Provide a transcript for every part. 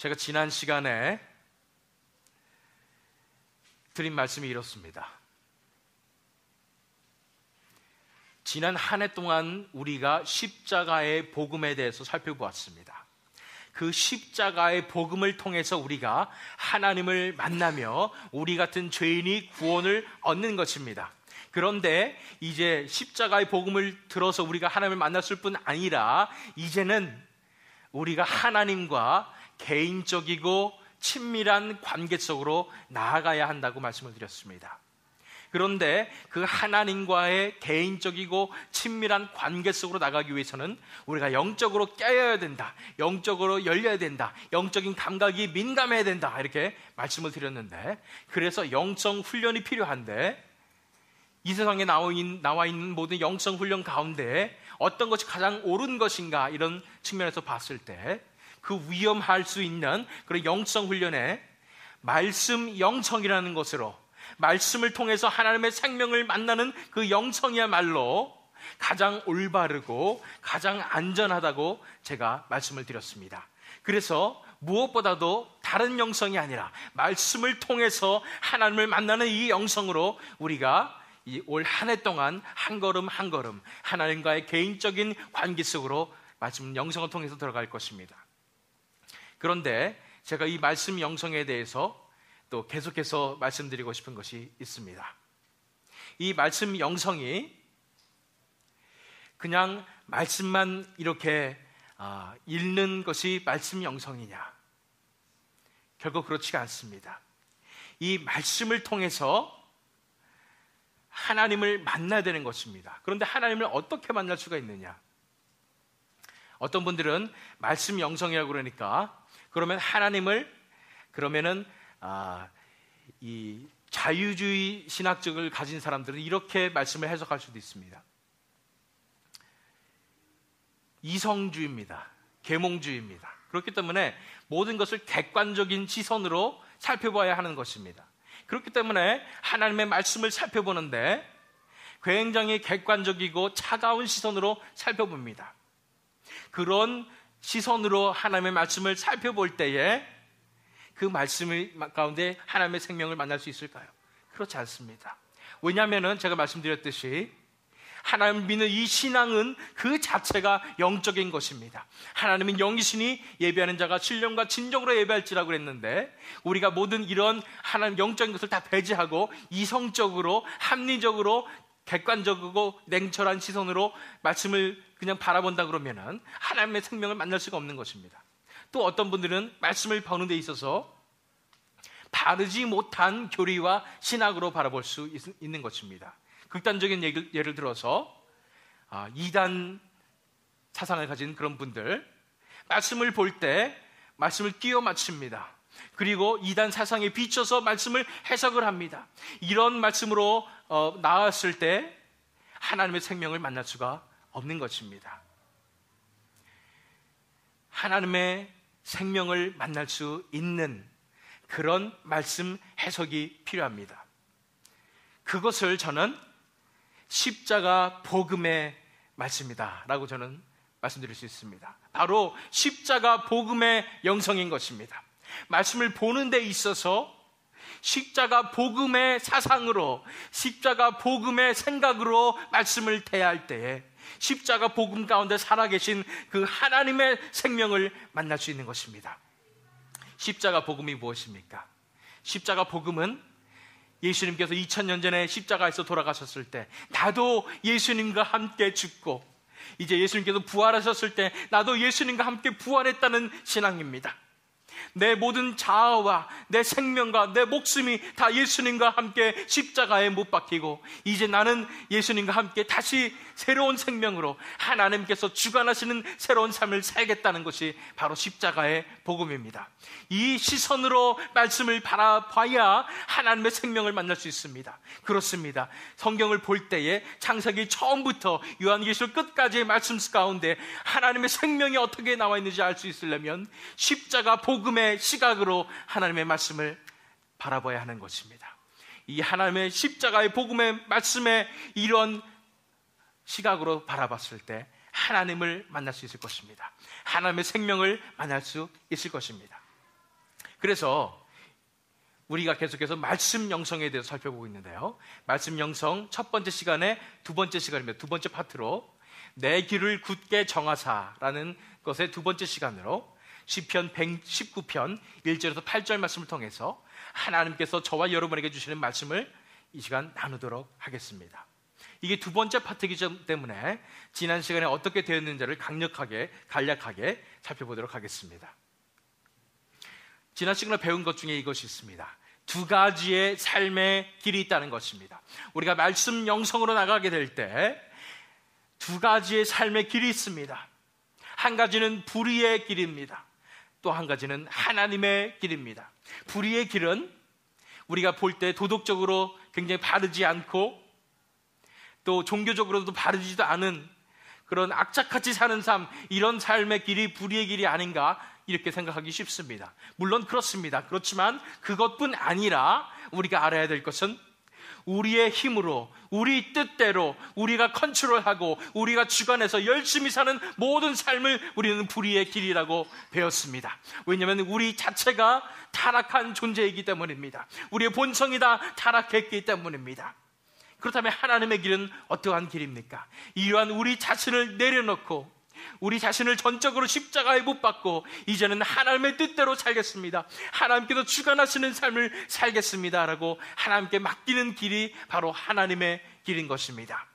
제가 지난 시간에 드린 말씀이 이렇습니다. 지난 한 해 동안 우리가 십자가의 복음에 대해서 살펴보았습니다. 그 십자가의 복음을 통해서 우리가 하나님을 만나며 우리 같은 죄인이 구원을 얻는 것입니다. 그런데 이제 십자가의 복음을 들어서 우리가 하나님을 만났을 뿐 아니라 이제는 우리가 하나님과 개인적이고 친밀한 관계 속으로 나아가야 한다고 말씀을 드렸습니다. 그런데 그 하나님과의 개인적이고 친밀한 관계 속으로 나가기 위해서는 우리가 영적으로 깨어야 된다, 영적으로 열려야 된다, 영적인 감각이 민감해야 된다, 이렇게 말씀을 드렸는데, 그래서 영성 훈련이 필요한데, 이 세상에 나와 있는 모든 영성 훈련 가운데 어떤 것이 가장 옳은 것인가, 이런 측면에서 봤을 때 그 위험할 수 있는 그런 영성 훈련에 말씀 영성이라는 것으로, 말씀을 통해서 하나님의 생명을 만나는 그 영성이야말로 가장 올바르고 가장 안전하다고 제가 말씀을 드렸습니다. 그래서 무엇보다도 다른 영성이 아니라 말씀을 통해서 하나님을 만나는 이 영성으로 우리가 이 올 한 해 동안 한 걸음 한 걸음 하나님과의 개인적인 관계 속으로 말씀 영성을 통해서 들어갈 것입니다. 그런데 제가 이 말씀 영성에 대해서 또 계속해서 말씀드리고 싶은 것이 있습니다. 이 말씀 영성이 그냥 말씀만 이렇게 읽는 것이 말씀 영성이냐? 결국 그렇지가 않습니다. 이 말씀을 통해서 하나님을 만나야 되는 것입니다. 그런데 하나님을 어떻게 만날 수가 있느냐? 어떤 분들은 말씀 영성이라고 그러니까 그러면 하나님을 이 자유주의 신학적을 가진 사람들은 이렇게 말씀을 해석할 수도 있습니다. 이성주의입니다. 계몽주의입니다. 그렇기 때문에 모든 것을 객관적인 시선으로 살펴봐야 하는 것입니다. 그렇기 때문에 하나님의 말씀을 살펴보는데 굉장히 객관적이고 차가운 시선으로 살펴봅니다. 그런 시선으로 하나님의 말씀을 살펴볼 때에 그 말씀 가운데 하나님의 생명을 만날 수 있을까요? 그렇지 않습니다. 왜냐하면 제가 말씀드렸듯이 하나님을 믿는 이 신앙은 그 자체가 영적인 것입니다. 하나님은 영이시니 예배하는 자가 신령과 진정으로 예배할지라고 그랬는데, 우리가 모든 이런 하나님 영적인 것을 다 배제하고 이성적으로, 합리적으로, 객관적이고 냉철한 시선으로 말씀을 그냥 바라본다 그러면은 하나님의 생명을 만날 수가 없는 것입니다. 또 어떤 분들은 말씀을 보는 데 있어서 바르지 못한 교리와 신학으로 바라볼 수 있는 것입니다. 극단적인 예를 들어서 이단 사상을 가진 그런 분들, 말씀을 볼 때 말씀을 끼워 맞춥니다. 그리고 이단 사상에 비춰서 말씀을 해석을 합니다. 이런 말씀으로 나왔을 때 하나님의 생명을 만날 수가 없는 것입니다. 하나님의 생명을 만날 수 있는 그런 말씀 해석이 필요합니다. 그것을 저는 십자가 복음의 말씀이다 라고 저는 말씀드릴 수 있습니다. 바로 십자가 복음의 영성인 것입니다. 말씀을 보는 데 있어서 십자가 복음의 사상으로, 십자가 복음의 생각으로 말씀을 대할 때에 십자가 복음 가운데 살아계신 그 하나님의 생명을 만날 수 있는 것입니다. 십자가 복음이 무엇입니까? 십자가 복음은 예수님께서 2000년 전에 십자가에서 돌아가셨을 때 나도 예수님과 함께 죽고 이제 예수님께서 부활하셨을 때 나도 예수님과 함께 부활했다는 신앙입니다. 내 모든 자아와 내 생명과 내 목숨이 다 예수님과 함께 십자가에 못 박히고 이제 나는 예수님과 함께 다시 새로운 생명으로 하나님께서 주관하시는 새로운 삶을 살겠다는 것이 바로 십자가의 복음입니다. 이 시선으로 말씀을 바라봐야 하나님의 생명을 만날 수 있습니다. 그렇습니다. 성경을 볼 때에 창세기 처음부터 요한계시록 끝까지의 말씀 가운데 하나님의 생명이 어떻게 나와 있는지 알 수 있으려면 십자가 복음의 시각으로 하나님의 말씀을 바라봐야 하는 것입니다. 이 하나님의 십자가의 복음의 말씀에 이런 시각으로 바라봤을 때 하나님을 만날 수 있을 것입니다. 하나님의 생명을 만날 수 있을 것입니다. 그래서 우리가 계속해서 말씀 영성에 대해서 살펴보고 있는데요, 말씀 영성 첫 번째 시간에 두 번째 시간입니다. 두 번째 파트로 내 길을 굳게 정하사라는 것의 두 번째 시간으로 시편 119편 1절에서 8절 말씀을 통해서 하나님께서 저와 여러분에게 주시는 말씀을 이 시간 나누도록 하겠습니다. 이게 두 번째 파트이기 때문에 지난 시간에 어떻게 되었는지를 간략하게 살펴보도록 하겠습니다. 지난 시간에 배운 것 중에 이것이 있습니다. 두 가지의 삶의 길이 있다는 것입니다. 우리가 말씀 영성으로 나가게 될 때 두 가지의 삶의 길이 있습니다. 한 가지는 불의의 길입니다. 또 한 가지는 하나님의 길입니다. 불의의 길은 우리가 볼 때 도덕적으로 굉장히 바르지 않고 또 종교적으로도 바르지도 않은 그런 악착같이 사는 삶, 이런 삶의 길이 불의의 길이 아닌가 이렇게 생각하기 쉽습니다. 물론 그렇습니다. 그렇지만 그것뿐 아니라 우리가 알아야 될 것은 우리의 힘으로, 우리 뜻대로 우리가 컨트롤하고 우리가 주관해서 열심히 사는 모든 삶을 우리는 불의의 길이라고 배웠습니다. 왜냐하면 우리 자체가 타락한 존재이기 때문입니다. 우리의 본성이 다 타락했기 때문입니다. 그렇다면 하나님의 길은 어떠한 길입니까? 이러한 우리 자신을 내려놓고 우리 자신을 전적으로 십자가에 못 박고 이제는 하나님의 뜻대로 살겠습니다, 하나님께서 주관하시는 삶을 살겠습니다 라고 하나님께 맡기는 길이 바로 하나님의 길인 것입니다.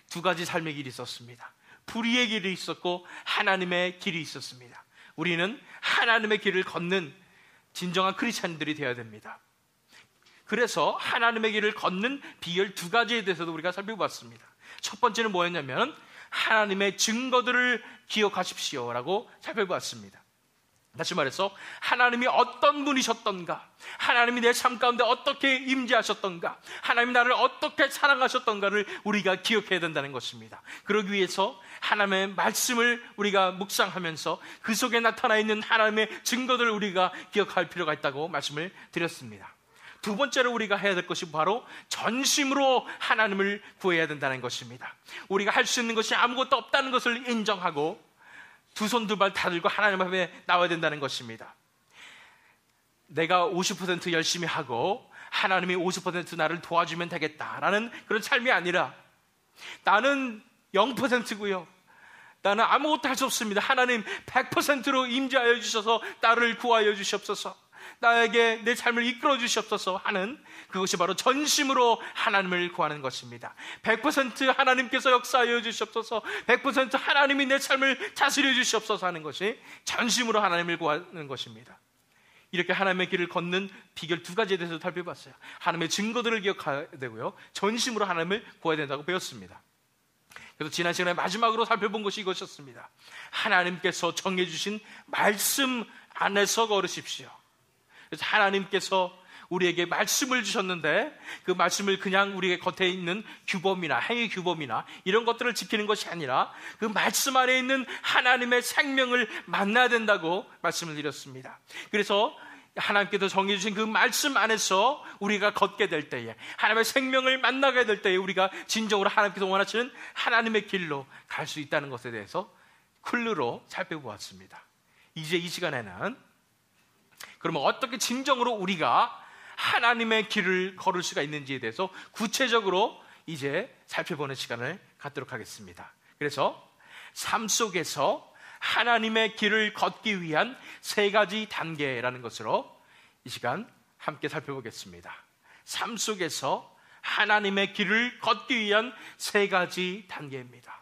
두 가지 삶의 길이 있었습니다. 불의의 길이 있었고 하나님의 길이 있었습니다. 우리는 하나님의 길을 걷는 진정한 크리스찬들이 되어야 됩니다. 그래서 하나님의 길을 걷는 비결 두 가지에 대해서도 우리가 살펴봤습니다. 첫 번째는 뭐였냐면 하나님의 증거들을 기억하십시오라고 살펴봤습니다. 다시 말해서 하나님이 어떤 분이셨던가, 하나님이 내 삶 가운데 어떻게 임재하셨던가, 하나님이 나를 어떻게 사랑하셨던가를 우리가 기억해야 된다는 것입니다. 그러기 위해서 하나님의 말씀을 우리가 묵상하면서 그 속에 나타나 있는 하나님의 증거들을 우리가 기억할 필요가 있다고 말씀을 드렸습니다. 두 번째로 우리가 해야 될 것이 바로 전심으로 하나님을 구해야 된다는 것입니다. 우리가 할 수 있는 것이 아무것도 없다는 것을 인정하고 두 손 두 발 다 들고 하나님 앞에 나와야 된다는 것입니다. 내가 50% 열심히 하고 하나님이 50% 나를 도와주면 되겠다라는 그런 삶이 아니라 나는 0%고요. 나는 아무것도 할 수 없습니다. 하나님 100%로 임재하여 주셔서 나를 구하여 주시옵소서, 나에게 내 삶을 이끌어 주시옵소서 하는 그것이 바로 전심으로 하나님을 구하는 것입니다. 100% 하나님께서 역사하여 주시옵소서, 100% 하나님이 내 삶을 다스려 주시옵소서 하는 것이 전심으로 하나님을 구하는 것입니다. 이렇게 하나님의 길을 걷는 비결 두 가지에 대해서 살펴봤어요. 하나님의 증거들을 기억해야 되고요, 전심으로 하나님을 구해야 된다고 배웠습니다. 그래서 지난 시간에 마지막으로 살펴본 것이 이것이었습니다. 하나님께서 정해주신 말씀 안에서 걸으십시오. 그래서 하나님께서 우리에게 말씀을 주셨는데 그 말씀을 그냥 우리의 겉에 있는 규범이나 행위 규범이나 이런 것들을 지키는 것이 아니라 그 말씀 안에 있는 하나님의 생명을 만나야 된다고 말씀을 드렸습니다. 그래서 하나님께서 정해주신 그 말씀 안에서 우리가 걷게 될 때에, 하나님의 생명을 만나게 될 때에 우리가 진정으로 하나님께서 원하시는 하나님의 길로 갈 수 있다는 것에 대해서 클루로 살펴보았습니다. 이제 이 시간에는 그러면 어떻게 진정으로 우리가 하나님의 길을 걸을 수가 있는지에 대해서 구체적으로 이제 살펴보는 시간을 갖도록 하겠습니다. 그래서 삶 속에서 하나님의 길을 걷기 위한 세 가지 단계라는 것으로 이 시간 함께 살펴보겠습니다. 삶 속에서 하나님의 길을 걷기 위한 세 가지 단계입니다.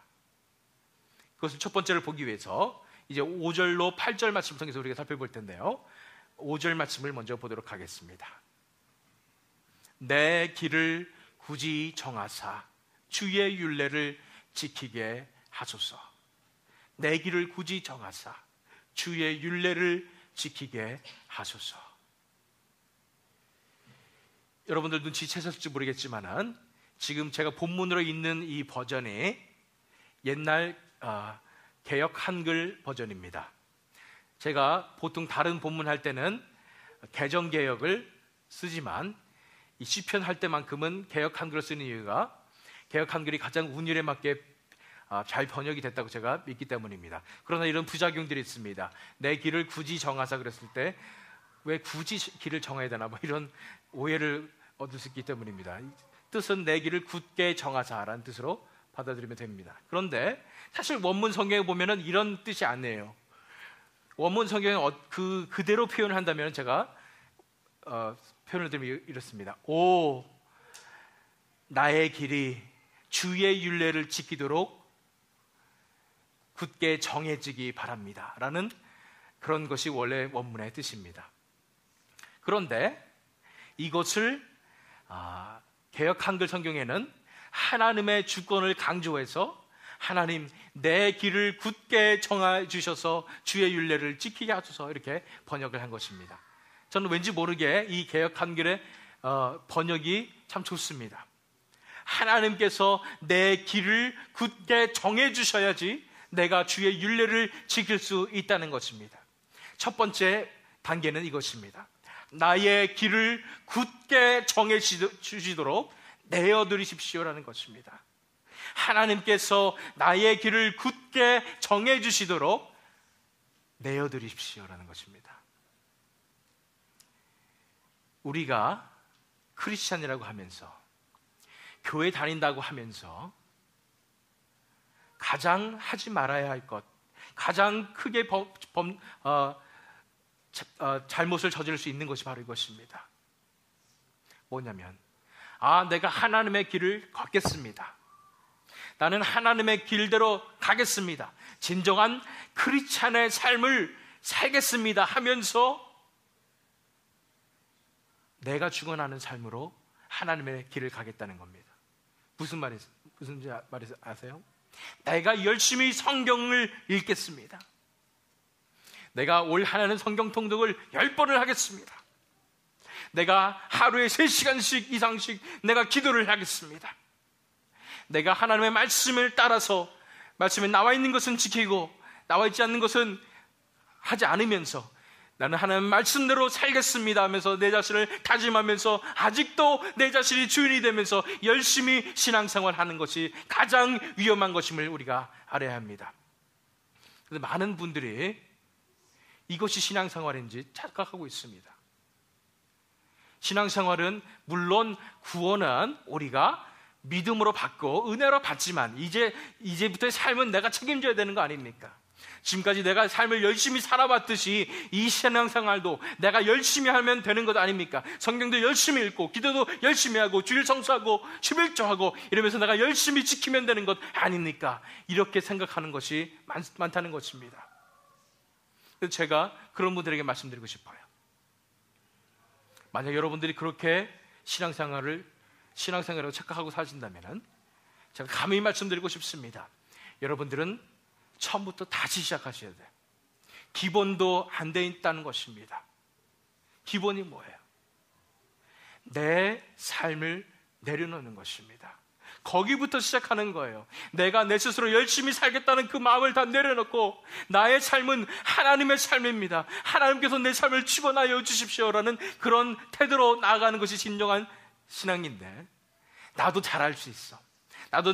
그것을 첫 번째를 보기 위해서 이제 5절로 8절 말씀을 통해서 우리가 살펴볼 텐데요, 5절 말씀을 먼저 보도록 하겠습니다. 내 길을 굳이 정하사 주의 율례를 지키게 하소서. 내 길을 굳이 정하사 주의 율례를 지키게 하소서. 여러분들 눈치채셨을지 모르겠지만은 지금 제가 본문으로 있는 이 버전이 옛날 개역 한글 버전입니다. 제가 보통 다른 본문 할 때는 개정 개역을 쓰지만 이 시편 할 때만큼은 개역 한글을 쓰는 이유가 개역 한글이 가장 운율에 맞게 잘 번역이 됐다고 제가 믿기 때문입니다. 그러나 이런 부작용들이 있습니다. 내 길을 굳이 정하사 그랬을 때 왜 굳이 길을 정해야 되나 뭐 이런 오해를 얻을 수 있기 때문입니다. 뜻은 내 길을 굳게 정하자라는 뜻으로 받아들이면 됩니다. 그런데 사실 원문 성경에 보면은 이런 뜻이 아니에요. 원문 성경에 그대로 표현을 한다면 제가 표현을 드리면 이렇습니다. 오, 나의 길이 주의 율례를 지키도록 굳게 정해지기 바랍니다 라는 그런 것이 원래 원문의 뜻입니다. 그런데 이것을 개역 한글 성경에는 하나님의 주권을 강조해서 하나님 내 길을 굳게 정해 주셔서 주의 율례를 지키게 하소서 이렇게 번역을 한 것입니다. 저는 왠지 모르게 이 개역 한글의 번역이 참 좋습니다. 하나님께서 내 길을 굳게 정해 주셔야지 내가 주의 율례를 지킬 수 있다는 것입니다. 첫 번째 단계는 이것입니다. 나의 길을 굳게 정해 주시도록 내어드리십시오라는 것입니다. 하나님께서 나의 길을 굳게 정해 주시도록 내어드리십시오라는 것입니다. 우리가 크리스찬이라고 하면서 교회 다닌다고 하면서 가장 하지 말아야 할 것, 가장 크게 잘못을 저지를 수 있는 것이 바로 이것입니다. 뭐냐면 내가 하나님의 길을 걷겠습니다. 나는 하나님의 길대로 가겠습니다. 진정한 크리스찬의 삶을 살겠습니다 하면서 내가 죽어나는 삶으로 하나님의 길을 가겠다는 겁니다. 무슨 말인지 아세요? 내가 열심히 성경을 읽겠습니다. 내가 올 한 해는 성경 통독을 10번을 하겠습니다. 내가 하루에 3시간씩 이상씩 내가 기도를 하겠습니다. 내가 하나님의 말씀을 따라서 말씀에 나와 있는 것은 지키고 나와 있지 않는 것은 하지 않으면서 나는 하나님의 말씀대로 살겠습니다 하면서 내 자신을 다짐하면서 아직도 내 자신이 주인이 되면서 열심히 신앙생활하는 것이 가장 위험한 것임을 우리가 알아야 합니다. 그런데 많은 분들이 이것이 신앙생활인지 착각하고 있습니다. 신앙생활은 물론 구원은 우리가 믿음으로 받고 은혜로 받지만 이제부터의 삶은 내가 책임져야 되는 거 아닙니까? 지금까지 내가 삶을 열심히 살아봤듯이 이 신앙생활도 내가 열심히 하면 되는 것 아닙니까? 성경도 열심히 읽고 기도도 열심히 하고 주일 성수하고 11조하고 이러면서 내가 열심히 지키면 되는 것 아닙니까? 이렇게 생각하는 것이 많다는 것입니다. 그래서 제가 그런 분들에게 말씀드리고 싶어요. 만약 여러분들이 그렇게 신앙생활을 착각하고 사신다면 제가 감히 말씀드리고 싶습니다. 여러분들은 처음부터 다시 시작하셔야 돼요. 기본도 안 돼 있다는 것입니다. 기본이 뭐예요? 내 삶을 내려놓는 것입니다. 거기부터 시작하는 거예요. 내가 내 스스로 열심히 살겠다는 그 마음을 다 내려놓고 나의 삶은 하나님의 삶입니다. 하나님께서 내 삶을 축원하여 주십시오라는 그런 태도로 나아가는 것이 진정한 신앙인데, 나도 잘할 수 있어. 나도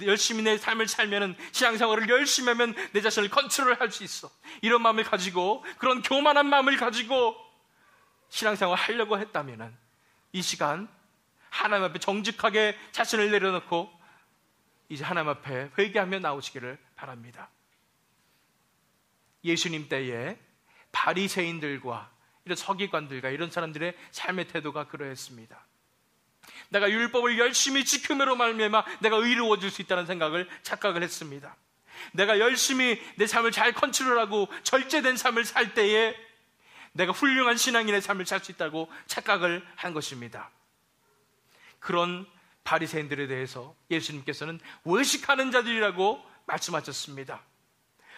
열심히 내 삶을 살면은, 신앙생활을 열심히 하면 내 자신을 컨트롤할 수 있어. 이런 마음을 가지고, 그런 교만한 마음을 가지고 신앙생활을 하려고 했다면은 이 시간 하나님 앞에 정직하게 자신을 내려놓고 이제 하나님 앞에 회개하며 나오시기를 바랍니다. 예수님 때에 바리새인들과 이런 서기관들과 이런 사람들의 삶의 태도가 그러했습니다. 내가 율법을 열심히 지킴으로 말미암아 내가 의로워질 수 있다는 착각을 했습니다. 내가 열심히 내 삶을 잘 컨트롤하고 절제된 삶을 살 때에 내가 훌륭한 신앙인의 삶을 살 수 있다고 착각을 한 것입니다. 그런 바리새인들에 대해서 예수님께서는 외식하는 자들이라고 말씀하셨습니다.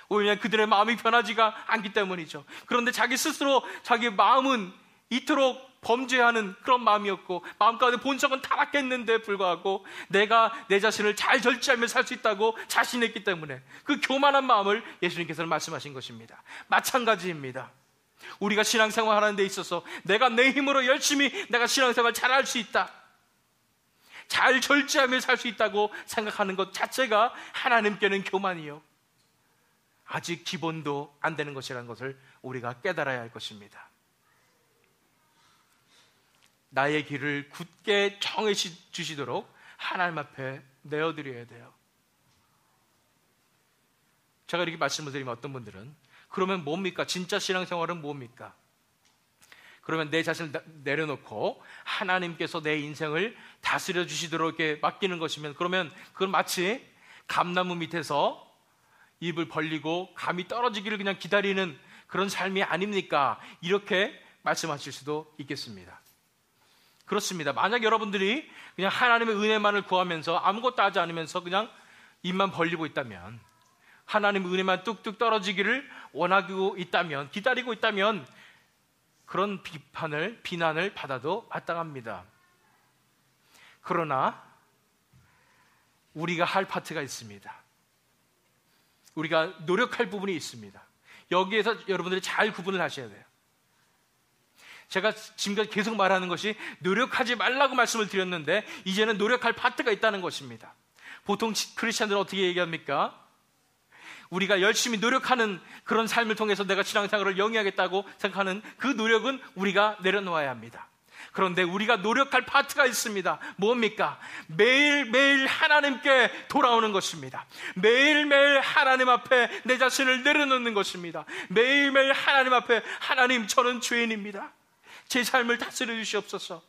왜냐하면 그들의 마음이 변하지가 않기 때문이죠. 그런데 자기 스스로 자기 마음은 이토록 범죄하는 그런 마음이었고, 마음 가운데 본성은 타락했는데 불구하고 내가 내 자신을 잘 절제하며 살 수 있다고 자신했기 때문에 그 교만한 마음을 예수님께서는 말씀하신 것입니다. 마찬가지입니다. 우리가 신앙생활 하는 데 있어서 내가 내 힘으로 열심히 내가 신앙생활 잘할 수 있다, 잘 절제하며 살 수 있다고 생각하는 것 자체가 하나님께는 교만이요, 아직 기본도 안 되는 것이라는 것을 우리가 깨달아야 할 것입니다. 나의 길을 굳게 정해 주시도록 하나님 앞에 내어드려야 돼요. 제가 이렇게 말씀을 드리면 어떤 분들은 그러면 뭡니까? 진짜 신앙생활은 뭡니까? 그러면 내 자신을 내려놓고 하나님께서 내 인생을 다스려 주시도록 이렇게 맡기는 것이면, 그러면 그건 마치 감나무 밑에서 입을 벌리고 감이 떨어지기를 그냥 기다리는 그런 삶이 아닙니까? 이렇게 말씀하실 수도 있겠습니다. 그렇습니다. 만약 여러분들이 그냥 하나님의 은혜만을 구하면서 아무것도 하지 않으면서 그냥 입만 벌리고 있다면, 하나님의 은혜만 뚝뚝 떨어지기를 원하고 있다면, 기다리고 있다면 그런 비난을 받아도 마땅합니다. 그러나 우리가 할 파트가 있습니다. 우리가 노력할 부분이 있습니다. 여기에서 여러분들이 잘 구분을 하셔야 돼요. 제가 지금까지 계속 말하는 것이 노력하지 말라고 말씀을 드렸는데, 이제는 노력할 파트가 있다는 것입니다. 보통 크리스찬들은 어떻게 얘기합니까? 우리가 열심히 노력하는 그런 삶을 통해서 내가 신앙생활을 영위하겠다고 생각하는 그 노력은 우리가 내려놓아야 합니다. 그런데 우리가 노력할 파트가 있습니다. 뭡니까? 매일매일 하나님께 돌아오는 것입니다. 매일매일 하나님 앞에 내 자신을 내려놓는 것입니다. 매일매일 하나님 앞에, 하나님, 저는 죄인입니다. 제 삶을 다스려 주시옵소서.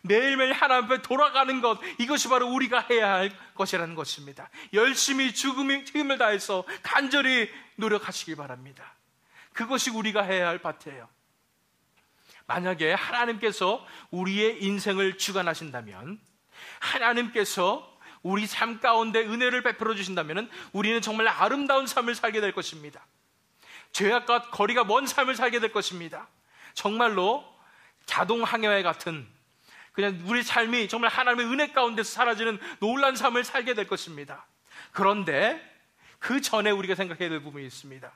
매일매일 하나님 앞에 돌아가는 것, 이것이 바로 우리가 해야 할 것이라는 것입니다. 열심히 힘을 다해서 간절히 노력하시길 바랍니다. 그것이 우리가 해야 할 파트예요. 만약에 하나님께서 우리의 인생을 주관하신다면, 하나님께서 우리 삶 가운데 은혜를 베풀어 주신다면 우리는 정말 아름다운 삶을 살게 될 것입니다. 죄악과 거리가 먼 삶을 살게 될 것입니다. 정말로 자동 항해와 같은, 그냥 우리 삶이 정말 하나님의 은혜 가운데서 사라지는 놀라운 삶을 살게 될 것입니다. 그런데 그 전에 우리가 생각해야 될 부분이 있습니다.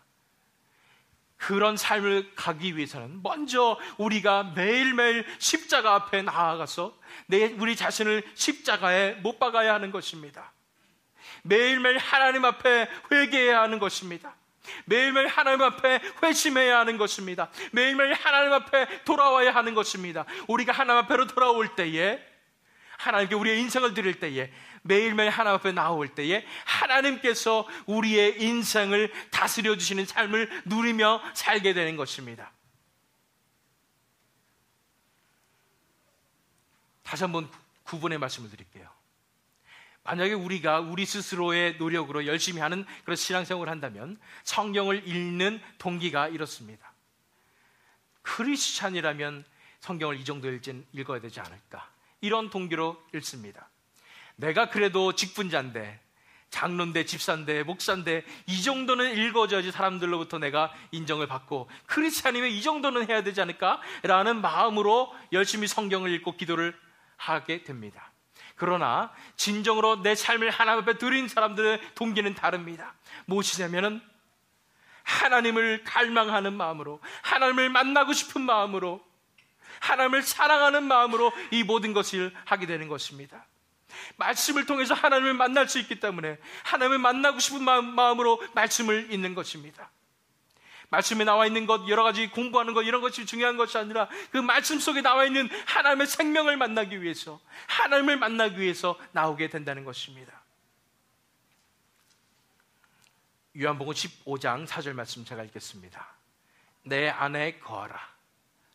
그런 삶을 가기 위해서는 먼저 우리가 매일매일 십자가 앞에 나아가서 우리 자신을 십자가에 못 박아야 하는 것입니다. 매일매일 하나님 앞에 회개해야 하는 것입니다. 매일매일 하나님 앞에 회심해야 하는 것입니다. 매일매일 하나님 앞에 돌아와야 하는 것입니다. 우리가 하나님 앞에로 돌아올 때에, 하나님께 우리의 인생을 드릴 때에, 매일매일 하나님 앞에 나올 때에 하나님께서 우리의 인생을 다스려 주시는 삶을 누리며 살게 되는 것입니다. 다시 한번 구분의 말씀을 드릴게요. 만약에 우리가 우리 스스로의 노력으로 열심히 하는 그런 신앙생활을 한다면 성경을 읽는 동기가 이렇습니다. 크리스찬이라면 성경을 이 정도 읽어야 되지 않을까, 이런 동기로 읽습니다. 내가 그래도 직분자인데, 장로인데, 집사인데, 목사인데 이 정도는 읽어줘야지 사람들로부터 내가 인정을 받고, 크리스찬이면 이 정도는 해야 되지 않을까? 라는 마음으로 열심히 성경을 읽고 기도를 하게 됩니다. 그러나 진정으로 내 삶을 하나님 앞에 드린 사람들의 동기는 다릅니다. 무엇이냐면은 하나님을 갈망하는 마음으로, 하나님을 만나고 싶은 마음으로, 하나님을 사랑하는 마음으로 이 모든 것을 하게 되는 것입니다. 말씀을 통해서 하나님을 만날 수 있기 때문에 하나님을 만나고 싶은 마음으로 말씀을 읽는 것입니다. 말씀에 나와 있는 것, 여러 가지 공부하는 것, 이런 것이 중요한 것이 아니라 그 말씀 속에 나와 있는 하나님의 생명을 만나기 위해서, 하나님을 만나기 위해서 나오게 된다는 것입니다. 요한복음 15장 4절 말씀 제가 읽겠습니다. 내 안에 거하라,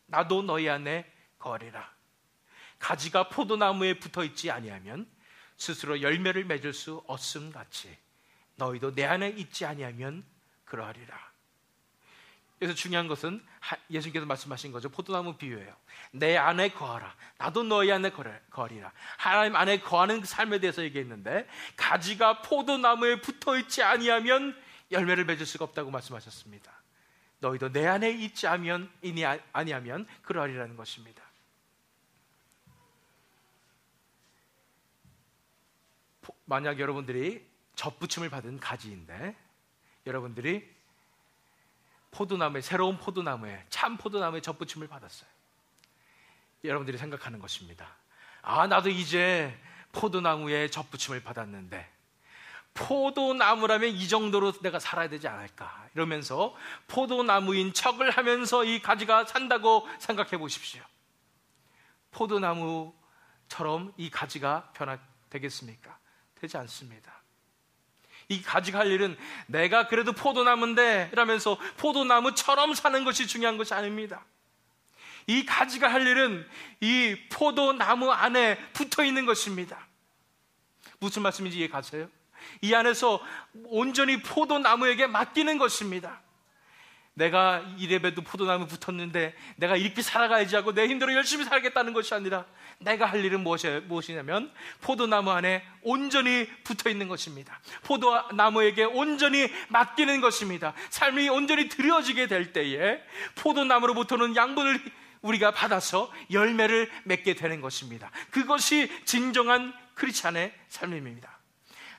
나도 너희 안에 거하리라. 가지가 포도나무에 붙어있지 아니하면 스스로 열매를 맺을 수 없음 같이 너희도 내 안에 있지 아니하면 그러하리라. 그래서 중요한 것은 예수님께서 말씀하신 거죠. 포도나무 비유예요. 내 안에 거하라, 나도 너희 안에 거하리라. 하나님 안에 거하는 삶에 대해서 얘기했는데, 가지가 포도나무에 붙어있지 아니하면 열매를 맺을 수가 없다고 말씀하셨습니다. 너희도 내 안에 있지 아니하면 그러하리라는 것입니다. 만약 여러분들이 젖붙임을 받은 가지인데, 여러분들이 포도나무에, 새로운 포도나무에, 참 포도나무에 젖붙임을 받았어요. 여러분들이 생각하는 것입니다. 아, 나도 이제 포도나무에 젖붙임을 받았는데 포도나무라면 이 정도로 내가 살아야 되지 않을까, 이러면서 포도나무인 척을 하면서 이 가지가 산다고 생각해 보십시오. 포도나무처럼 이 가지가 변화되겠습니까? 되지 않습니다. 이 가지가 할 일은 내가 그래도 포도나무인데 이러면서 포도나무처럼 사는 것이 중요한 것이 아닙니다. 이 가지가 할 일은 이 포도나무 안에 붙어 있는 것입니다. 무슨 말씀인지 이해 가세요? 이 안에서 온전히 포도나무에게 맡기는 것입니다. 내가 이래봬도 포도나무 붙었는데 내가 이렇게 살아가야지 하고 내 힘대로 열심히 살겠다는 것이 아니라 내가 할 일은 무엇이냐면 포도나무 안에 온전히 붙어 있는 것입니다. 포도나무에게 온전히 맡기는 것입니다. 삶이 온전히 드려지게 될 때에 포도나무로부터는 양분을 우리가 받아서 열매를 맺게 되는 것입니다. 그것이 진정한 크리스찬의 삶입니다.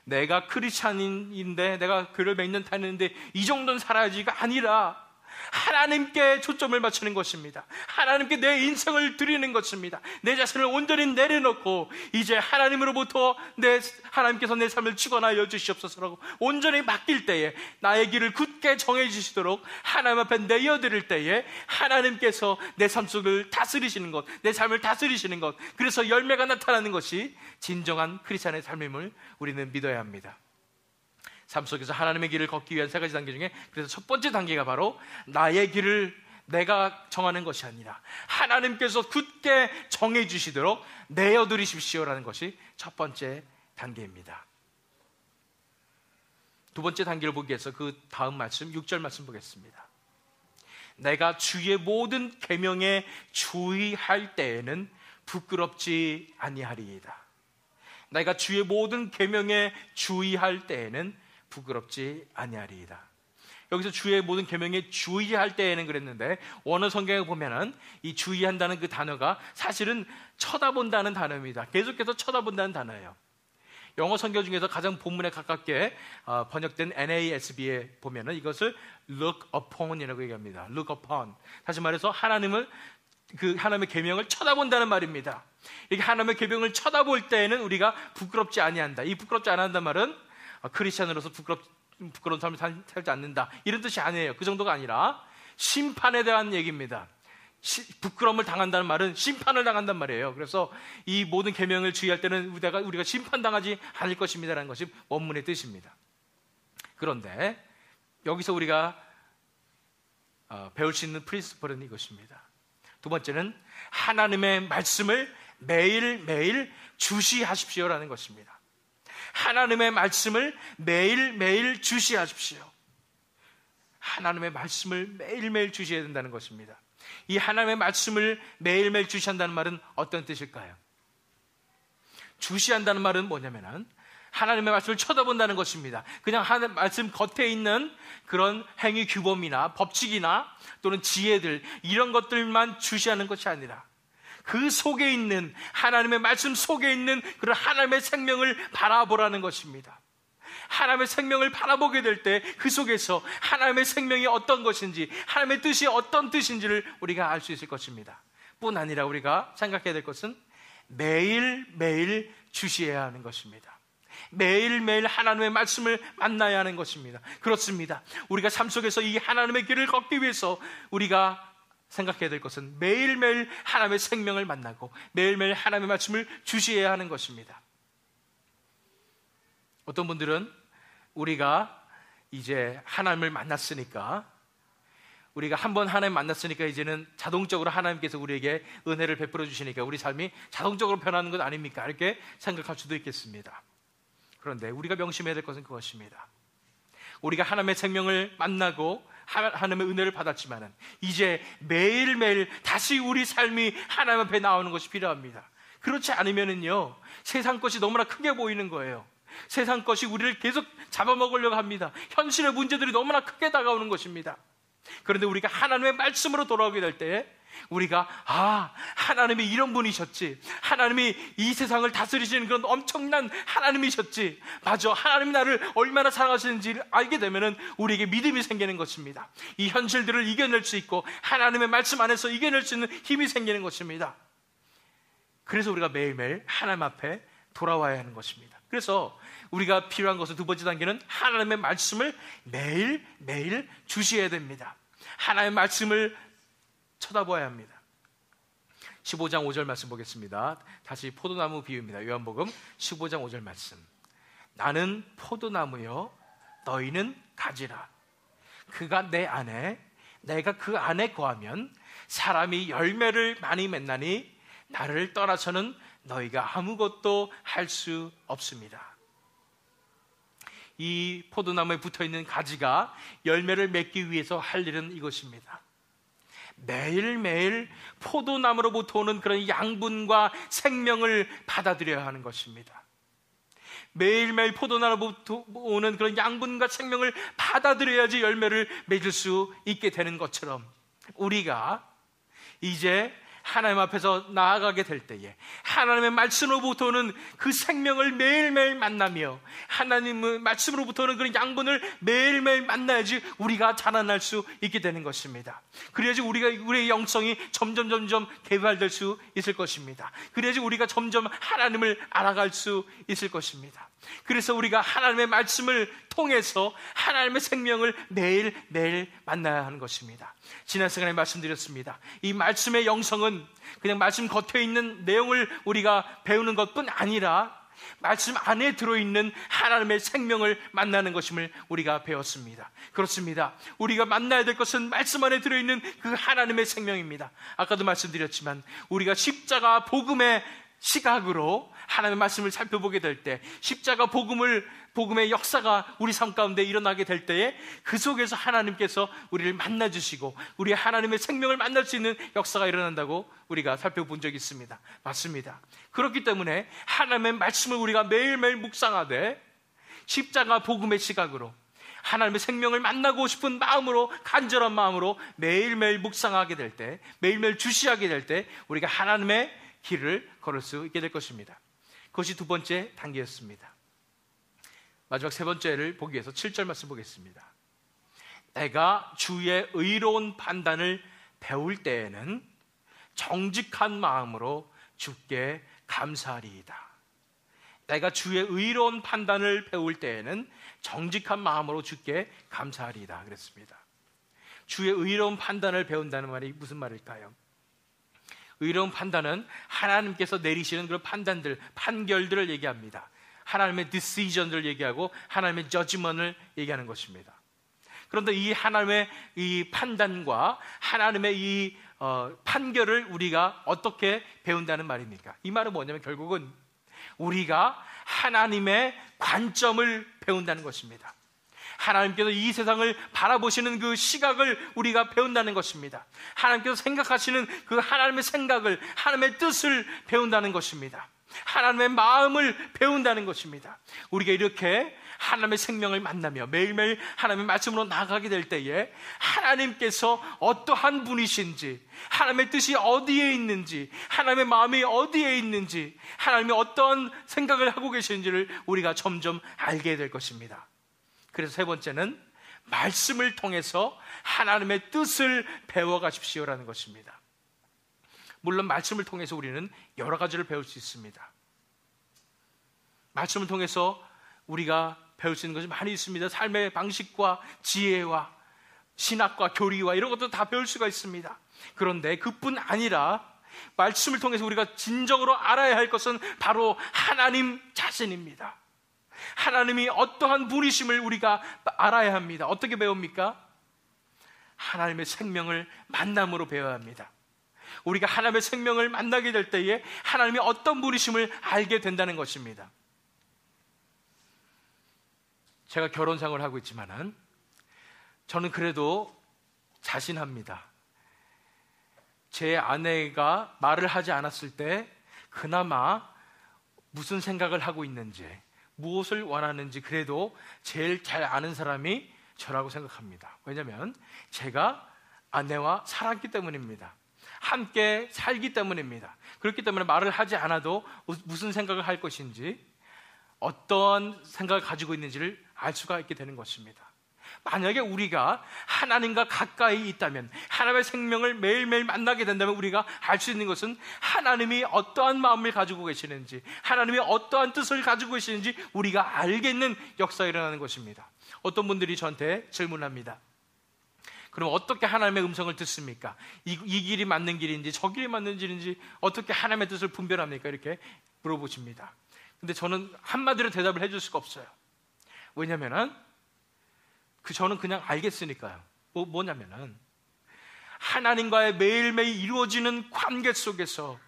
내가 크리스찬인데 내가 교회를 몇 년 다니는데 이 정도는 살아야지가 아니라 하나님께 초점을 맞추는 것입니다. 하나님께 내 인생을 드리는 것입니다. 내 자신을 온전히 내려놓고 이제 하나님으로부터 하나님께서 내 삶을 주관하여 주시옵소서라고 온전히 맡길 때에 나의 길을 굳게 정해 주시도록 하나님 앞에 내어드릴 때에 하나님께서 내 삶 속을 다스리시는 것, 내 삶을 다스리시는 것, 그래서 열매가 나타나는 것이 진정한 크리스찬의 삶임을 우리는 믿어야 합니다. 삶 속에서 하나님의 길을 걷기 위한 3가지 단계 중에 그래서 첫 번째 단계가 바로 나의 길을 내가 정하는 것이 아니라 하나님께서 굳게 정해 주시도록 내어드리십시오라는 것이 첫 번째 단계입니다. 두 번째 단계를 보기 위해서 그 다음 말씀 6절 말씀 보겠습니다. 내가 주의 모든 계명에 주의할 때에는 부끄럽지 아니하리이다. 내가 주의 모든 계명에 주의할 때에는 부끄럽지 아니하리이다. 여기서 주의 모든 계명에 주의할 때에는 그랬는데 원어 성경에 보면은 이 주의한다는 그 단어가 사실은 쳐다본다는 단어입니다. 계속해서 쳐다본다는 단어예요. 영어 성경 중에서 가장 본문에 가깝게 번역된 NASB에 보면은 이것을 look upon이라고 얘기합니다. look upon. 다시 말해서 하나님의 계명을 쳐다본다는 말입니다. 이렇게 하나님의 계명을 쳐다볼 때에는 우리가 부끄럽지 아니한다. 이 부끄럽지 않는다는 말은 크리스찬으로서 부끄러운 삶을 살지 않는다 이런 뜻이 아니에요. 그 정도가 아니라 심판에 대한 얘기입니다. 부끄러움을 당한다는 말은 심판을 당한단 말이에요. 그래서 이 모든 계명을 주의할 때는 우리가 심판당하지 않을 것입니다라는 것이 원문의 뜻입니다. 그런데 여기서 우리가 배울 수 있는 프린시플은 이것입니다. 두 번째는 하나님의 말씀을 매일매일 주시하십시오라는 것입니다. 하나님의 말씀을 매일매일 주시하십시오. 하나님의 말씀을 매일매일 주셔야 된다는 것입니다. 이 하나님의 말씀을 매일매일 주시한다는 말은 어떤 뜻일까요? 주시한다는 말은 뭐냐면은 하나님의 말씀을 쳐다본다는 것입니다. 그냥 하나님의 말씀 겉에 있는 그런 행위 규범이나 법칙이나 또는 지혜들 이런 것들만 주시하는 것이 아니라 그 속에 있는 하나님의 말씀 속에 있는 그런 하나님의 생명을 바라보라는 것입니다. 하나님의 생명을 바라보게 될 때 그 속에서 하나님의 생명이 어떤 것인지 하나님의 뜻이 어떤 뜻인지를 우리가 알 수 있을 것입니다. 뿐 아니라 우리가 생각해야 될 것은 매일매일 주시해야 하는 것입니다. 매일매일 하나님의 말씀을 만나야 하는 것입니다. 그렇습니다. 우리가 삶 속에서 이 하나님의 길을 걷기 위해서 우리가 생각해야 될 것은 매일매일 하나님의 생명을 만나고 매일매일 하나님의 말씀을 주시해야 하는 것입니다. 어떤 분들은 우리가 이제 하나님을 만났으니까 우리가 한번 하나님 만났으니까 이제는 자동적으로 하나님께서 우리에게 은혜를 베풀어 주시니까 우리 삶이 자동적으로 변하는 것 아닙니까? 이렇게 생각할 수도 있겠습니다. 그런데 우리가 명심해야 될 것은 그것입니다. 우리가 하나님의 생명을 만나고 하나님의 은혜를 받았지만은 이제 매일매일 다시 우리 삶이 하나님 앞에 나오는 것이 필요합니다. 그렇지 않으면은요 세상 것이 너무나 크게 보이는 거예요. 세상 것이 우리를 계속 잡아먹으려고 합니다. 현실의 문제들이 너무나 크게 다가오는 것입니다. 그런데 우리가 하나님의 말씀으로 돌아오게 될 때 우리가 하나님이 이런 분이셨지, 하나님이 이 세상을 다스리시는 그런 엄청난 하나님이셨지, 맞아, 하나님이 나를 얼마나 사랑하시는지 알게 되면은 우리에게 믿음이 생기는 것입니다. 이 현실들을 이겨낼 수 있고 하나님의 말씀 안에서 이겨낼 수 있는 힘이 생기는 것입니다. 그래서 우리가 매일매일 하나님 앞에 돌아와야 하는 것입니다. 그래서 우리가 필요한 것은 두 번째 단계는 하나님의 말씀을 매일매일 주시해야 됩니다. 하나님의 말씀을 쳐다봐야 합니다. 15장 5절 말씀 보겠습니다. 다시 포도나무 비유입니다. 요한복음 15장 5절 말씀. 나는 포도나무요 너희는 가지라. 그가 내 안에 내가 그 안에 거하면 사람이 열매를 많이 맺나니 나를 떠나서는 너희가 아무것도 할 수 없습니다. 이 포도나무에 붙어있는 가지가 열매를 맺기 위해서 할 일은 이것입니다. 매일매일 포도나무로부터 오는 그런 양분과 생명을 받아들여야 하는 것입니다. 매일매일 포도나무로부터 오는 그런 양분과 생명을 받아들여야지 열매를 맺을 수 있게 되는 것처럼 우리가 이제 하나님 앞에서 나아가게 될 때에 하나님의 말씀으로부터 오는 그 생명을 매일매일 만나며 하나님의 말씀으로부터 오는 그런 양분을 매일매일 만나야지 우리가 자라날 수 있게 되는 것입니다. 그래야지 우리의 영성이 점점 개발될 수 있을 것입니다. 그래야지 우리가 점점 하나님을 알아갈 수 있을 것입니다. 그래서 우리가 하나님의 말씀을 통해서 하나님의 생명을 매일매일 만나야 하는 것입니다. 지난 시간에 말씀드렸습니다. 이 말씀의 영성은 그냥 말씀 겉에 있는 내용을 우리가 배우는 것뿐 아니라 말씀 안에 들어있는 하나님의 생명을 만나는 것임을 우리가 배웠습니다. 그렇습니다. 우리가 만나야 될 것은 말씀 안에 들어있는 그 하나님의 생명입니다. 아까도 말씀드렸지만 우리가 십자가 복음의 시각으로 하나님의 말씀을 살펴보게 될 때 십자가 복음의 역사가 우리 삶 가운데 일어나게 될 때에 그 속에서 하나님께서 우리를 만나주시고 우리 하나님의 생명을 만날 수 있는 역사가 일어난다고 우리가 살펴본 적이 있습니다. 맞습니다. 그렇기 때문에 하나님의 말씀을 우리가 매일매일 묵상하되 십자가 복음의 시각으로 하나님의 생명을 만나고 싶은 마음으로 간절한 마음으로 매일매일 묵상하게 될 때 매일매일 주시하게 될 때 우리가 하나님의 길을 걸을 수 있게 될 것입니다. 그것이 두 번째 단계였습니다. 마지막 세 번째를 보기 위해서 7절 말씀 보겠습니다. 내가 주의 의로운 판단을 배울 때에는 정직한 마음으로 주께 감사하리이다. 내가 주의 의로운 판단을 배울 때에는 정직한 마음으로 주께 감사하리이다 그랬습니다. 주의 의로운 판단을 배운다는 말이 무슨 말일까요? 의로운 판단은 하나님께서 내리시는 그런 판결들을 얘기합니다. 하나님의 decision들을 얘기하고 하나님의 judgment을 얘기하는 것입니다. 그런데 이 하나님의 이 판단과 하나님의 이 판결을 우리가 어떻게 배운다는 말입니까? 이 말은 뭐냐면 결국은 우리가 하나님의 관점을 배운다는 것입니다. 하나님께서 이 세상을 바라보시는 그 시각을 우리가 배운다는 것입니다. 하나님께서 생각하시는 그 하나님의 생각을, 하나님의 뜻을 배운다는 것입니다. 하나님의 마음을 배운다는 것입니다. 우리가 이렇게 하나님의 생명을 만나며 매일매일 하나님의 말씀으로 나아가게 될 때에 하나님께서 어떠한 분이신지, 하나님의 뜻이 어디에 있는지, 하나님의 마음이 어디에 있는지, 하나님이 어떠한 생각을 하고 계시는지를 우리가 점점 알게 될 것입니다. 그래서 세 번째는 말씀을 통해서 하나님의 뜻을 배워가십시오라는 것입니다. 물론 말씀을 통해서 우리는 여러 가지를 배울 수 있습니다. 말씀을 통해서 우리가 배울 수 있는 것이 많이 있습니다. 삶의 방식과 지혜와 신학과 교리와 이런 것도 다 배울 수가 있습니다. 그런데 그뿐 아니라 말씀을 통해서 우리가 진정으로 알아야 할 것은 바로 하나님 자신입니다. 하나님이 어떠한 분이심을 우리가 알아야 합니다. 어떻게 배웁니까? 하나님의 생명을 만남으로 배워야 합니다. 우리가 하나님의 생명을 만나게 될 때에 하나님이 어떤 분이심을 알게 된다는 것입니다. 제가 결혼 생활을 하고 있지만은 저는 그래도 자신합니다. 제 아내가 말을 하지 않았을 때 그나마 무슨 생각을 하고 있는지, 무엇을 원하는지 그래도 제일 잘 아는 사람이 저라고 생각합니다. 왜냐하면 제가 아내와 살았기 때문입니다. 함께 살기 때문입니다. 그렇기 때문에 말을 하지 않아도 무슨 생각을 할 것인지, 어떤 생각을 가지고 있는지를 알 수가 있게 되는 것입니다. 만약에 우리가 하나님과 가까이 있다면, 하나님의 생명을 매일매일 만나게 된다면 우리가 알 수 있는 것은 하나님이 어떠한 마음을 가지고 계시는지, 하나님이 어떠한 뜻을 가지고 계시는지 우리가 알겠는 역사가 일어나는 것입니다. 어떤 분들이 저한테 질문합니다. 그럼 어떻게 하나님의 음성을 듣습니까? 이 길이 맞는 길인지 저 길이 맞는 길인지 어떻게 하나님의 뜻을 분별합니까? 이렇게 물어보십니다. 근데 저는 한마디로 대답을 해줄 수가 없어요. 왜냐면은 저는 그냥 알겠으니까요. 뭐냐면은 하나님과의 매일매일 이루어지는 관계 속에서,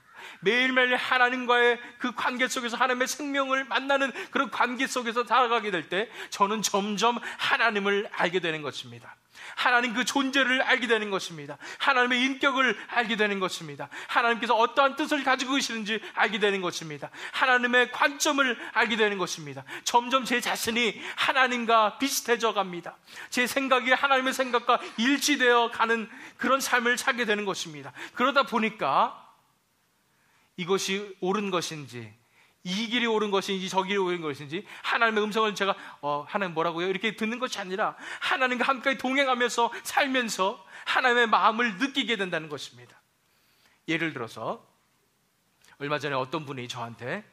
매일매일 하나님과의 그 관계 속에서 하나님의 생명을 만나는 그런 관계 속에서 살아가게 될 때 저는 점점 하나님을 알게 되는 것입니다. 하나님 그 존재를 알게 되는 것입니다. 하나님의 인격을 알게 되는 것입니다. 하나님께서 어떠한 뜻을 가지고 계시는지 알게 되는 것입니다. 하나님의 관점을 알게 되는 것입니다. 점점 제 자신이 하나님과 비슷해져 갑니다. 제 생각이 하나님의 생각과 일치되어 가는 그런 삶을 살게 되는 것입니다. 그러다 보니까 이것이 옳은 것인지, 이 길이 옳은 것인지 저 길이 옳은 것인지 하나님의 음성을 제가 하나님 뭐라고요? 이렇게 듣는 것이 아니라 하나님과 함께 동행하면서 살면서 하나님의 마음을 느끼게 된다는 것입니다. 예를 들어서 얼마 전에 어떤 분이 저한테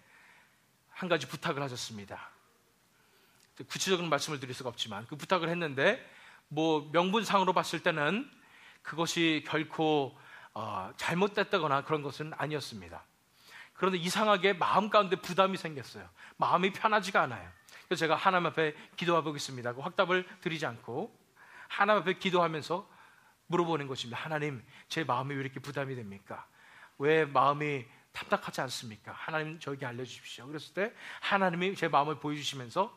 한 가지 부탁을 하셨습니다. 구체적인 말씀을 드릴 수가 없지만 그 부탁을 했는데 명분상으로 봤을 때는 그것이 결코 잘못됐다거나 그런 것은 아니었습니다. 그런데 이상하게 마음 가운데 부담이 생겼어요. 마음이 편하지가 않아요. 그래서 제가 하나님 앞에 기도해 보겠습니다 하고 확답을 드리지 않고 하나님 앞에 기도하면서 물어보는 것입니다. 하나님, 제 마음이 왜 이렇게 부담이 됩니까? 왜 마음이 답답하지 않습니까? 하나님, 저에게 알려주십시오. 그랬을 때 하나님이 제 마음을 보여주시면서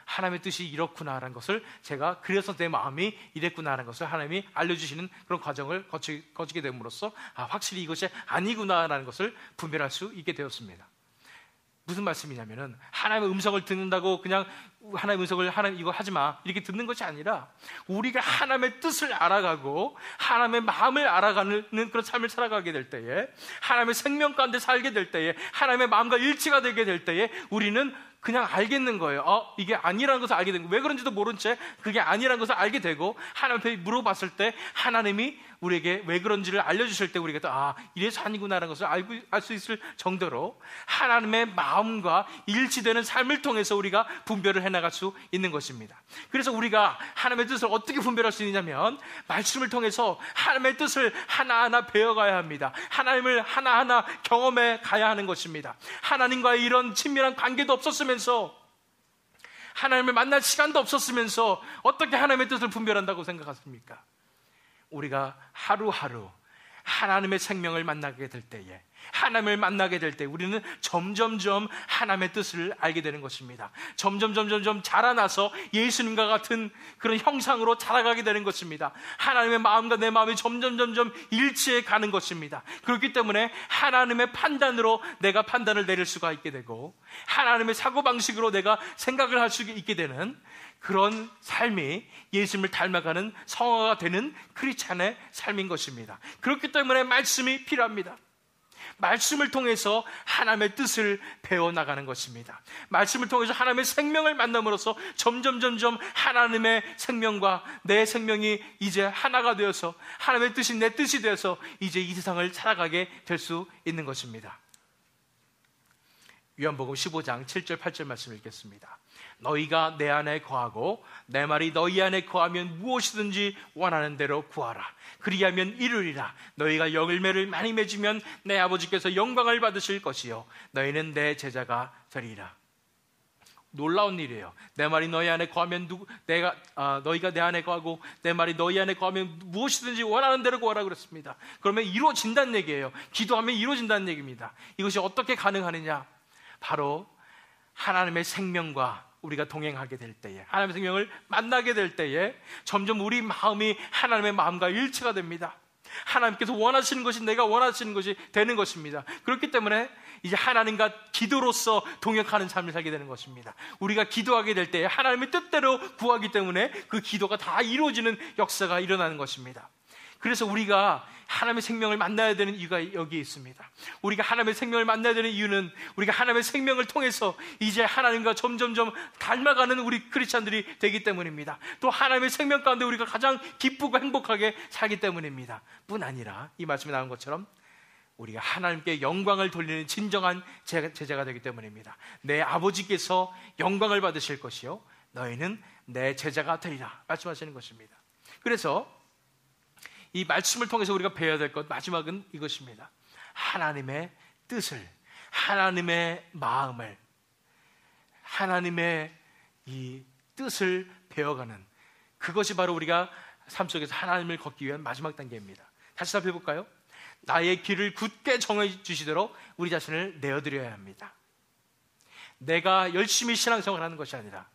하나님의 뜻이 이렇구나라는 것을 제가, 그래서 내 마음이 이랬구나라는 것을 하나님이 알려주시는 그런 과정을 거치게 됨으로써 확실히 이것이 아니구나라는 것을 분별할 수 있게 되었습니다. 무슨 말씀이냐면은 하나님의 음성을 듣는다고 그냥 하나님의 음성을 하나님 이거 하지 마 이렇게 듣는 것이 아니라 우리가 하나님의 뜻을 알아가고 하나님의 마음을 알아가는 그런 삶을 살아가게 될 때에, 하나님의 생명 가운데 살게 될 때에, 하나님의 마음과 일치가 되게 될 때에 우리는 그냥 알겠는 거예요. 이게 아니라는 것을 알게 된 거예요. 왜 그런지도 모른 채 그게 아니라는 것을 알게 되고, 하나님 앞에 물어봤을 때 하나님이 우리에게 왜 그런지를 알려주실 때 우리가 또 이래서 아니구나라는 것을 알 수 있을 정도로 하나님의 마음과 일치되는 삶을 통해서 우리가 분별을 해나갈 수 있는 것입니다. 그래서 우리가 하나님의 뜻을 어떻게 분별할 수 있느냐면 말씀을 통해서 하나님의 뜻을 하나하나 배워가야 합니다. 하나님을 하나하나 경험해 가야 하는 것입니다. 하나님과의 이런 친밀한 관계도 없었으면서, 하나님을 만날 시간도 없었으면서 어떻게 하나님의 뜻을 분별한다고 생각하십니까? 우리가 하루하루 하나님의 생명을 만나게 될 때에, 하나님을 만나게 될 때 우리는 점점점 하나님의 뜻을 알게 되는 것입니다. 점점 자라나서 예수님과 같은 그런 형상으로 자라가게 되는 것입니다. 하나님의 마음과 내 마음이 점점 일치해 가는 것입니다. 그렇기 때문에 하나님의 판단으로 내가 판단을 내릴 수가 있게 되고, 하나님의 사고방식으로 내가 생각을 할 수 있게 되는 그런 삶이 예수님을 닮아가는 성화가 되는 크리스찬의 삶인 것입니다. 그렇기 때문에 말씀이 필요합니다. 말씀을 통해서 하나님의 뜻을 배워나가는 것입니다. 말씀을 통해서 하나님의 생명을 만남으로써 점점 하나님의 생명과 내 생명이 이제 하나가 되어서 하나님의 뜻이 내 뜻이 되어서 이제 이 세상을 살아가게 될 수 있는 것입니다. 요한복음 15장 7절 8절 말씀 읽겠습니다. 너희가 내 안에 거하고 내 말이 너희 안에 거하면 무엇이든지 원하는 대로 구하라. 그리하면 이루리라. 너희가 열매를 많이 맺으면 내 아버지께서 영광을 받으실 것이요 너희는 내 제자가 되리라. 놀라운 일이에요. 내 말이 너희 안에 거하면 너희가 내 안에 거하고 내 말이 너희 안에 거하면 무엇이든지 원하는 대로 구하라 그랬습니다. 그러면 이루어진다는 얘기예요. 기도하면 이루어진다는 얘기입니다. 이것이 어떻게 가능하느냐? 바로 하나님의 생명과 우리가 동행하게 될 때에, 하나님의 생명을 만나게 될 때에 점점 우리 마음이 하나님의 마음과 일치가 됩니다. 하나님께서 원하시는 것이 내가 원하시는 것이 되는 것입니다. 그렇기 때문에 이제 하나님과 기도로서 동역하는 삶을 살게 되는 것입니다. 우리가 기도하게 될 때에 하나님의 뜻대로 구하기 때문에 그 기도가 다 이루어지는 역사가 일어나는 것입니다. 그래서 우리가 하나님의 생명을 만나야 되는 이유가 여기에 있습니다. 우리가 하나님의 생명을 만나야 되는 이유는 우리가 하나님의 생명을 통해서 이제 하나님과 점점점 닮아가는 우리 크리스찬들이 되기 때문입니다. 또 하나님의 생명 가운데 우리가 가장 기쁘고 행복하게 살기 때문입니다. 뿐 아니라 이 말씀에 나온 것처럼 우리가 하나님께 영광을 돌리는 진정한 제자가 되기 때문입니다. 내 아버지께서 영광을 받으실 것이요 너희는 내 제자가 되리라 말씀하시는 것입니다. 그래서 이 말씀을 통해서 우리가 배워야 될 것, 마지막은 이것입니다. 하나님의 뜻을, 하나님의 마음을, 하나님의 이 뜻을 배워가는, 그것이 바로 우리가 삶 속에서 하나님을 걷기 위한 마지막 단계입니다. 다시 살펴볼까요? 나의 길을 굳게 정해 주시도록 우리 자신을 내어드려야 합니다. 내가 열심히 신앙생활을 하는 것이 아니라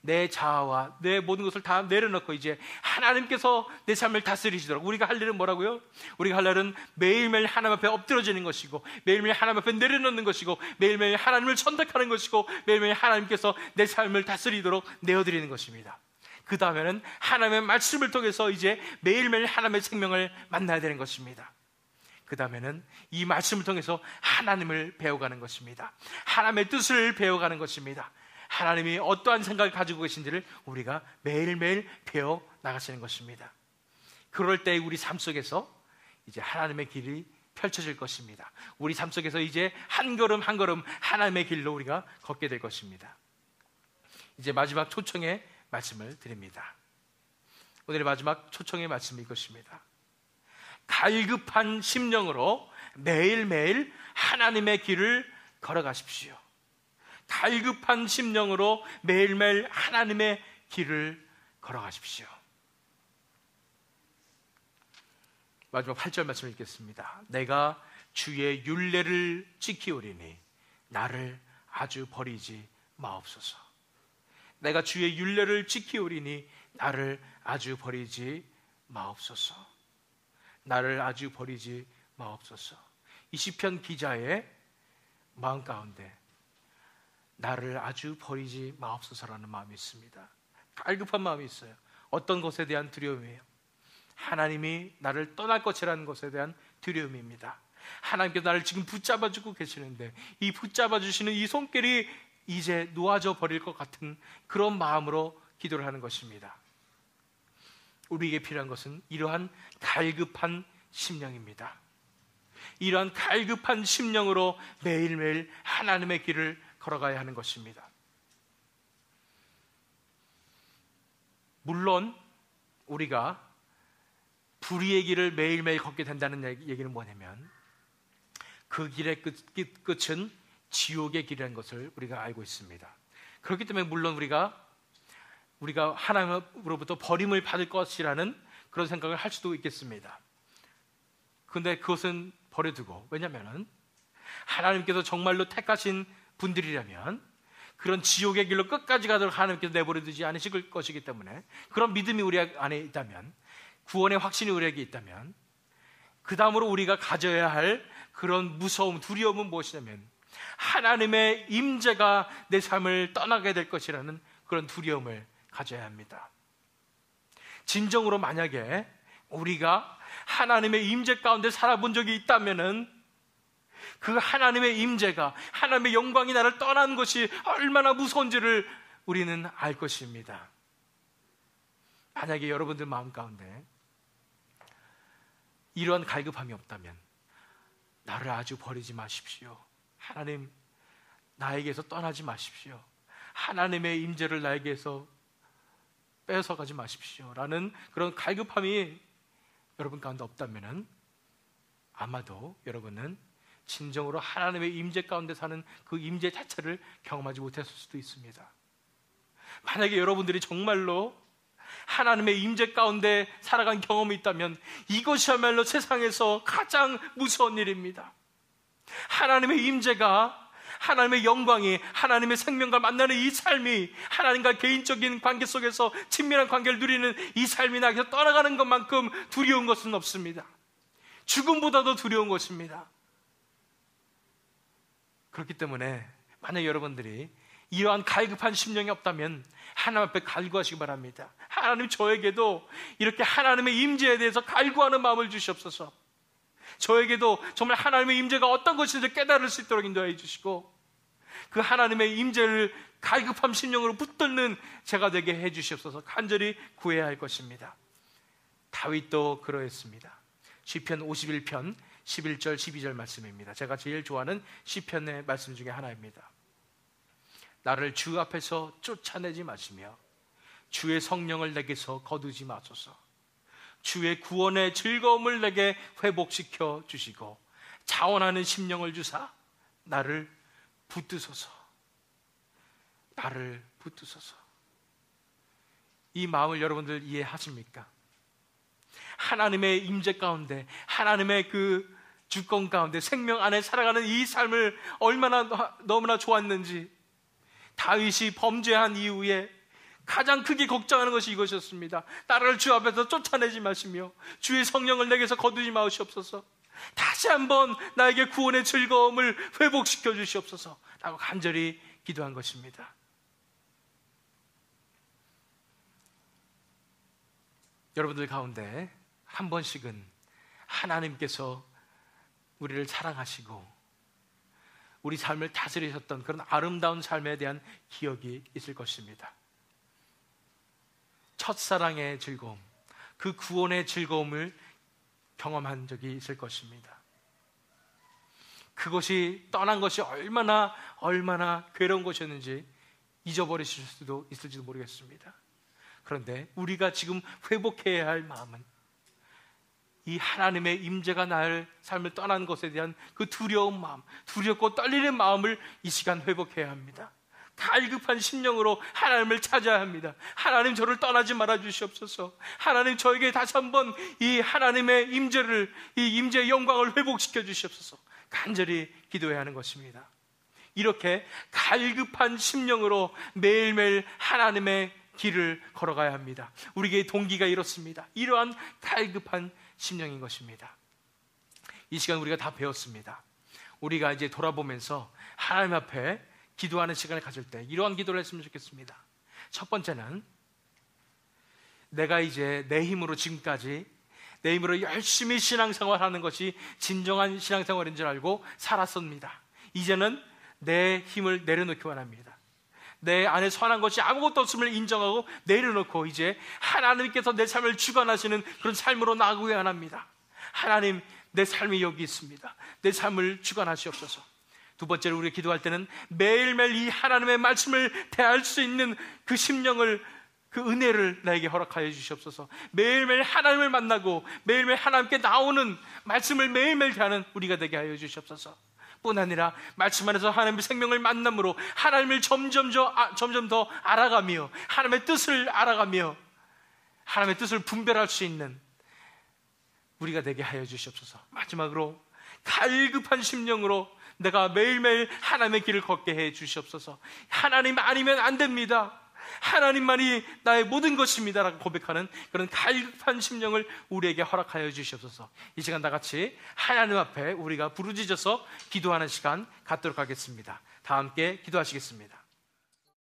내 자아와 내 모든 것을 다 내려놓고 이제 하나님께서 내 삶을 다스리시도록, 우리가 할 일은 뭐라고요? 우리가 할 일은 매일매일 하나님 앞에 엎드러지는 것이고, 매일매일 하나님 앞에 내려놓는 것이고, 매일매일 하나님을 선택하는 것이고, 매일매일 하나님께서 내 삶을 다스리도록 내어드리는 것입니다. 그 다음에는 하나님의 말씀을 통해서 이제 매일매일 하나님의 생명을 만나야 되는 것입니다. 그 다음에는 이 말씀을 통해서 하나님을 배워가는 것입니다. 하나님의 뜻을 배워가는 것입니다. 하나님이 어떠한 생각을 가지고 계신지를 우리가 매일매일 배워 나가시는 것입니다. 그럴 때 우리 삶 속에서 이제 하나님의 길이 펼쳐질 것입니다. 우리 삶 속에서 이제 한 걸음 한 걸음 하나님의 길로 우리가 걷게 될 것입니다. 이제 마지막 초청의 말씀을 드립니다. 오늘의 마지막 초청의 말씀이 이것입니다. 갈급한 심령으로 매일매일 하나님의 길을 걸어가십시오. 갈급한 심령으로 매일매일 하나님의 길을 걸어가십시오. 마지막 8절 말씀을 읽겠습니다. 내가 주의 율례를 지키오리니 나를 아주 버리지 마옵소서. 내가 주의 율례를 지키오리니 나를 아주 버리지 마옵소서. 나를 아주 버리지 마옵소서. 이 시편 기자의 마음 가운데 나를 아주 버리지 마옵소서라는 마음이 있습니다. 갈급한 마음이 있어요. 어떤 것에 대한 두려움이에요? 하나님이 나를 떠날 것이라는 것에 대한 두려움입니다. 하나님께서 나를 지금 붙잡아 주고 계시는데 이 붙잡아 주시는 이 손길이 이제 놓아져 버릴 것 같은 그런 마음으로 기도를 하는 것입니다. 우리에게 필요한 것은 이러한 갈급한 심령입니다. 이러한 갈급한 심령으로 매일매일 하나님의 길을 걸어가야 하는 것입니다. 물론 우리가 불의의 길을 매일매일 걷게 된다는 얘기는 뭐냐면 그 길의 끝은 지옥의 길이라는 것을 우리가 알고 있습니다. 그렇기 때문에 물론 우리가 하나님으로부터 버림을 받을 것이라는 그런 생각을 할 수도 있겠습니다. 그런데 그것은 버려두고, 왜냐하면 하나님께서 정말로 택하신 분들이라면 그런 지옥의 길로 끝까지 가도록 하나님께서 내버려 두지 않으실 것이기 때문에, 그런 믿음이 우리 안에 있다면, 구원의 확신이 우리에게 있다면, 그 다음으로 우리가 가져야 할 그런 무서움, 두려움은 무엇이냐면 하나님의 임재가 내 삶을 떠나게 될 것이라는 그런 두려움을 가져야 합니다. 진정으로 만약에 우리가 하나님의 임재 가운데 살아본 적이 있다면은 그 하나님의 임재가, 하나님의 영광이 나를 떠난 것이 얼마나 무서운지를 우리는 알 것입니다. 만약에 여러분들 마음 가운데 이러한 갈급함이 없다면 나를 아주 버리지 마십시오. 하나님, 나에게서 떠나지 마십시오. 하나님의 임재를 나에게서 뺏어가지 마십시오 라는 그런 갈급함이 여러분 가운데 없다면 아마도 여러분은 진정으로 하나님의 임재 가운데 사는 그 임재 자체를 경험하지 못했을 수도 있습니다. 만약에 여러분들이 정말로 하나님의 임재 가운데 살아간 경험이 있다면 이것이야말로 세상에서 가장 무서운 일입니다. 하나님의 임재가, 하나님의 영광이, 하나님의 생명과 만나는 이 삶이, 하나님과 개인적인 관계 속에서 친밀한 관계를 누리는 이 삶이 나에게서 떠나가는 것만큼 두려운 것은 없습니다. 죽음보다도 두려운 것입니다. 그렇기 때문에 만약 여러분들이 이러한 갈급한 심령이 없다면 하나님 앞에 갈구하시기 바랍니다. 하나님, 저에게도 이렇게 하나님의 임재에 대해서 갈구하는 마음을 주시옵소서. 저에게도 정말 하나님의 임재가 어떤 것인지 깨달을 수 있도록 인도해 주시고, 그 하나님의 임재를 갈급한 심령으로 붙들는 제가 되게 해 주시옵소서. 간절히 구해야 할 것입니다. 다윗도 그러했습니다. 시편 51편 11절 12절 말씀입니다. 제가 제일 좋아하는 시편의 말씀 중에 하나입니다. 나를 주 앞에서 쫓아내지 마시며 주의 성령을 내게서 거두지 마소서. 주의 구원의 즐거움을 내게 회복시켜 주시고 자원하는 심령을 주사 나를 붙드소서. 나를 붙드소서. 이 마음을 여러분들 이해하십니까? 하나님의 임재 가운데, 하나님의 그 주권 가운데 생명 안에 살아가는 이 삶을 얼마나 너무나 좋았는지, 다윗이 범죄한 이후에 가장 크게 걱정하는 것이 이것이었습니다. 나를 주 앞에서 쫓아내지 마시며 주의 성령을 내게서 거두지 마시옵소서. 다시 한번 나에게 구원의 즐거움을 회복시켜 주시옵소서 라고 간절히 기도한 것입니다. 여러분들 가운데 한 번씩은 하나님께서 우리를 사랑하시고 우리 삶을 다스리셨던 그런 아름다운 삶에 대한 기억이 있을 것입니다. 첫사랑의 즐거움, 그 구원의 즐거움을 경험한 적이 있을 것입니다. 그것이 떠난 것이 얼마나 괴로운 것이었는지 잊어버리실 수도 있을지도 모르겠습니다. 그런데 우리가 지금 회복해야 할 마음은 이 하나님의 임재가 나의 삶을 떠난 것에 대한 그 두려운 마음, 두렵고 떨리는 마음을 이 시간 회복해야 합니다. 갈급한 심령으로 하나님을 찾아야 합니다. 하나님, 저를 떠나지 말아 주시옵소서. 하나님, 저에게 다시 한번 이 하나님의 임재를, 이 임재의 영광을 회복시켜 주시옵소서. 간절히 기도해야 하는 것입니다. 이렇게 갈급한 심령으로 매일매일 하나님의 길을 걸어가야 합니다. 우리에게 동기가 이렇습니다. 이러한 갈급한 심령인 것입니다. 이 시간 우리가 다 배웠습니다. 우리가 이제 돌아보면서 하나님 앞에 기도하는 시간을 가질 때 이러한 기도를 했으면 좋겠습니다. 첫 번째는 내가 이제 내 힘으로 지금까지 내 힘으로 열심히 신앙생활하는 것이 진정한 신앙생활인 줄 알고 살았습니다. 이제는 내 힘을 내려놓기 원합니다. 내 안에 선한 것이 아무것도 없음을 인정하고 내려놓고 이제 하나님께서 내 삶을 주관하시는 그런 삶으로 나아가기 원합니다. 하나님, 내 삶이 여기 있습니다. 내 삶을 주관하시옵소서. 두 번째로 우리가 기도할 때는 매일매일 이 하나님의 말씀을 대할 수 있는 그 심령을, 그 은혜를 나에게 허락하여 주시옵소서. 매일매일 하나님을 만나고 매일매일 하나님께 나오는 말씀을 매일매일 대하는 우리가 되게 하여 주시옵소서. 뿐 아니라 말씀 안에서 하나님의 생명을 만남으로 하나님을 점점 더 알아가며 하나님의 뜻을 알아가며 하나님의 뜻을 분별할 수 있는 우리가 되게 하여 주시옵소서. 마지막으로 갈급한 심령으로 내가 매일매일 하나님의 길을 걷게 해 주시옵소서. 하나님 아니면 안 됩니다. 하나님만이 나의 모든 것입니다 라고 고백하는 그런 갈급한 심령을 우리에게 허락하여 주시옵소서. 이 시간 다 같이 하나님 앞에 우리가 부르짖어서 기도하는 시간 갖도록 하겠습니다. 다 함께 기도하시겠습니다.